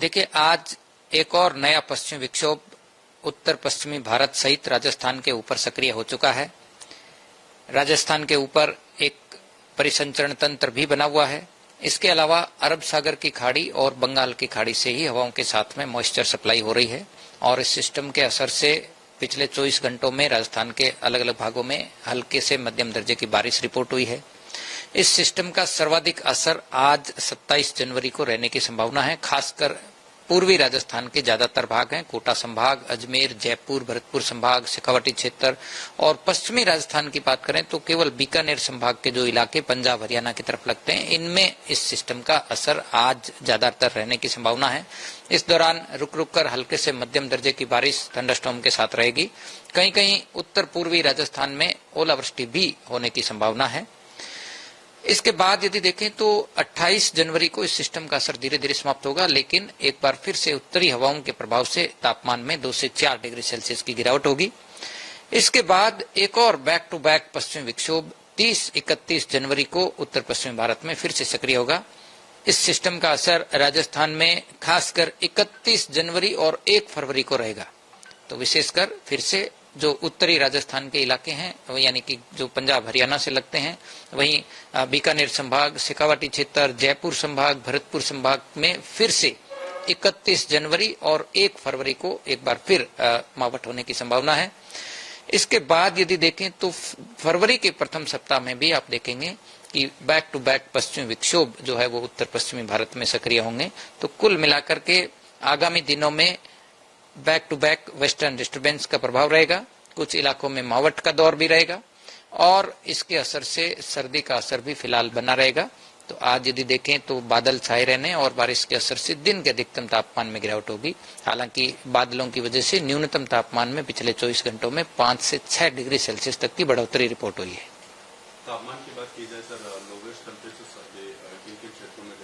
देखिए, आज एक और नया पश्चिमी विक्षोभ उत्तर पश्चिमी भारत सहित राजस्थान के ऊपर सक्रिय हो चुका है। राजस्थान के ऊपर एक परिसंचरण तंत्र भी बना हुआ है। इसके अलावा अरब सागर की खाड़ी और बंगाल की खाड़ी से ही हवाओं के साथ में मॉइस्चर सप्लाई हो रही है और इस सिस्टम के असर से पिछले 24 घंटों में राजस्थान के अलग अलग भागों में हल्के से मध्यम दर्जे की बारिश रिपोर्ट हुई है। इस सिस्टम का सर्वाधिक असर आज 27 जनवरी को रहने की संभावना है। खासकर पूर्वी राजस्थान के ज्यादातर भाग हैं, कोटा संभाग, अजमेर, जयपुर, भरतपुर संभाग, शेखावाटी क्षेत्र, और पश्चिमी राजस्थान की बात करें तो केवल बीकानेर संभाग के जो इलाके पंजाब हरियाणा की तरफ लगते हैं, इनमें इस सिस्टम का असर आज ज्यादातर रहने की संभावना है। इस दौरान रुक रुक कर हल्के से मध्यम दर्जे की बारिश थंडरस्टॉर्म के साथ रहेगी। कहीं कहीं उत्तर पूर्वी राजस्थान में ओलावृष्टि भी होने की संभावना है। इसके बाद यदि देखें तो 28 जनवरी को इस सिस्टम का असर धीरे धीरे समाप्त होगा, लेकिन एक बार फिर से उत्तरी हवाओं के प्रभाव से तापमान में 2 से 4 डिग्री सेल्सियस की गिरावट होगी। इसके बाद एक और बैक टू बैक पश्चिमी विक्षोभ 30-31 जनवरी को उत्तर पश्चिमी भारत में फिर से सक्रिय होगा। इस सिस्टम का असर राजस्थान में खासकर 31 जनवरी और 1 फरवरी को रहेगा। तो विशेषकर फिर से जो उत्तरी राजस्थान के इलाके हैं, यानी कि जो पंजाब हरियाणा से लगते हैं, वहीं बीकानेर संभाग, शेखावाटी क्षेत्र, जयपुर संभाग, भरतपुर संभाग में फिर से 31 जनवरी और 1 फरवरी को एक बार फिर मावठ होने की संभावना है। इसके बाद यदि देखें तो फरवरी के प्रथम सप्ताह में भी आप देखेंगे कि बैक टू बैक पश्चिमी विक्षोभ जो है वो उत्तर पश्चिमी भारत में सक्रिय होंगे। तो कुल मिलाकर के आगामी दिनों में back to back western disturbance का प्रभाव रहेगा, कुछ इलाकों में मावठ का दौर भी रहेगा और इसके असर से सर्दी का असर भी फिलहाल बना रहेगा। तो आज यदि देखें तो बादल छाए रहने और बारिश के असर से दिन के अधिकतम तापमान में गिरावट होगी। हालांकि बादलों की वजह से न्यूनतम तापमान में पिछले 24 घंटों में 5 से 6 डिग्री सेल्सियस तक की बढ़ोतरी रिपोर्ट हुई है। तापमान की बात की जाए सर, लोवेस्ट टेम्परेचर किन क्षेत्रों में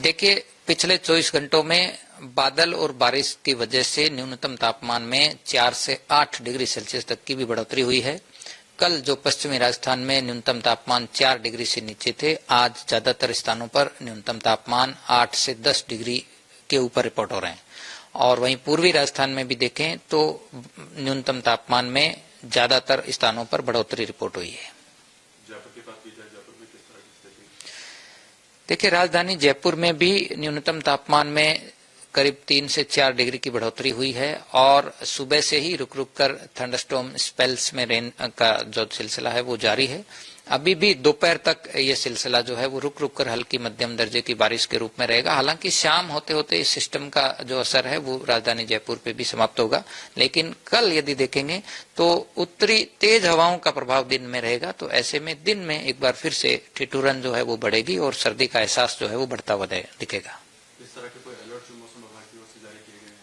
देखिए, पिछले 24 घंटों में बादल और बारिश की वजह से न्यूनतम तापमान में 4 से 8 डिग्री सेल्सियस तक की भी बढ़ोतरी हुई है। कल जो पश्चिमी राजस्थान में न्यूनतम तापमान 4 डिग्री से नीचे थे, आज ज्यादातर स्थानों पर न्यूनतम तापमान 8 से 10 डिग्री के ऊपर रिपोर्ट हो रहे हैं। और वहीं पूर्वी राजस्थान में भी देखें तो न्यूनतम तापमान में ज्यादातर स्थानों पर बढ़ोतरी रिपोर्ट हुई है। देखिए, राजधानी जयपुर में भी न्यूनतम तापमान में करीब 3 से 4 डिग्री की बढ़ोतरी हुई है और सुबह से ही रुक रुक कर थंडरस्टॉर्म स्पेल्स में रेन का जो सिलसिला है वो जारी है। अभी भी दोपहर तक ये सिलसिला जो है वो रुक रुक कर हल्की मध्यम दर्जे की बारिश के रूप में रहेगा। हालांकि शाम होते होते इस सिस्टम का जो असर है वो राजधानी जयपुर पे भी समाप्त होगा, लेकिन कल यदि देखेंगे तो उत्तरी तेज हवाओं का प्रभाव दिन में रहेगा। तो ऐसे में दिन में एक बार फिर से ठिठुरन जो है वो बढ़ेगी और सर्दी का एहसास जो है वो बढ़ता हुआ दिखेगा। इस तरह के कोई अलर्ट जो मौसम विभाग की ओर से जारी किए गए हैं?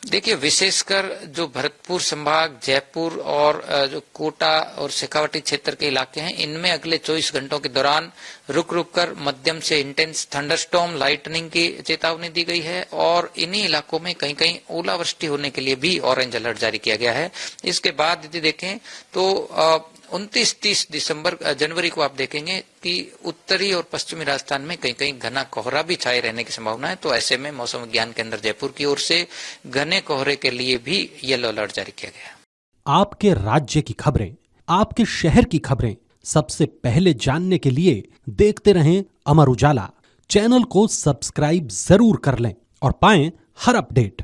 देखिए, विशेषकर जो भरतपुर संभाग, जयपुर और जो कोटा और शेखावाटी क्षेत्र के इलाके हैं, इनमें अगले 24 घंटों के दौरान रुक रुक कर मध्यम से इंटेंस थंडरस्टॉर्म, लाइटनिंग की चेतावनी दी गई है और इन्हीं इलाकों में कहीं कहीं ओलावृष्टि होने के लिए भी ऑरेंज अलर्ट जारी किया गया है। इसके बाद यदि देखें तो 29-30 जनवरी को आप देखेंगे कि उत्तरी और पश्चिमी राजस्थान में कहीं कहीं घना कोहरा भी छाए रहने की संभावना है। तो ऐसे में मौसम विज्ञान केंद्र जयपुर की ओर से घने कोहरे के लिए भी येलो अलर्ट जारी किया गया। आपके राज्य की खबरें, आपके शहर की खबरें सबसे पहले जानने के लिए देखते रहें अमर उजाला। चैनल को सब्सक्राइब जरूर कर लें और पाएं हर अपडेट।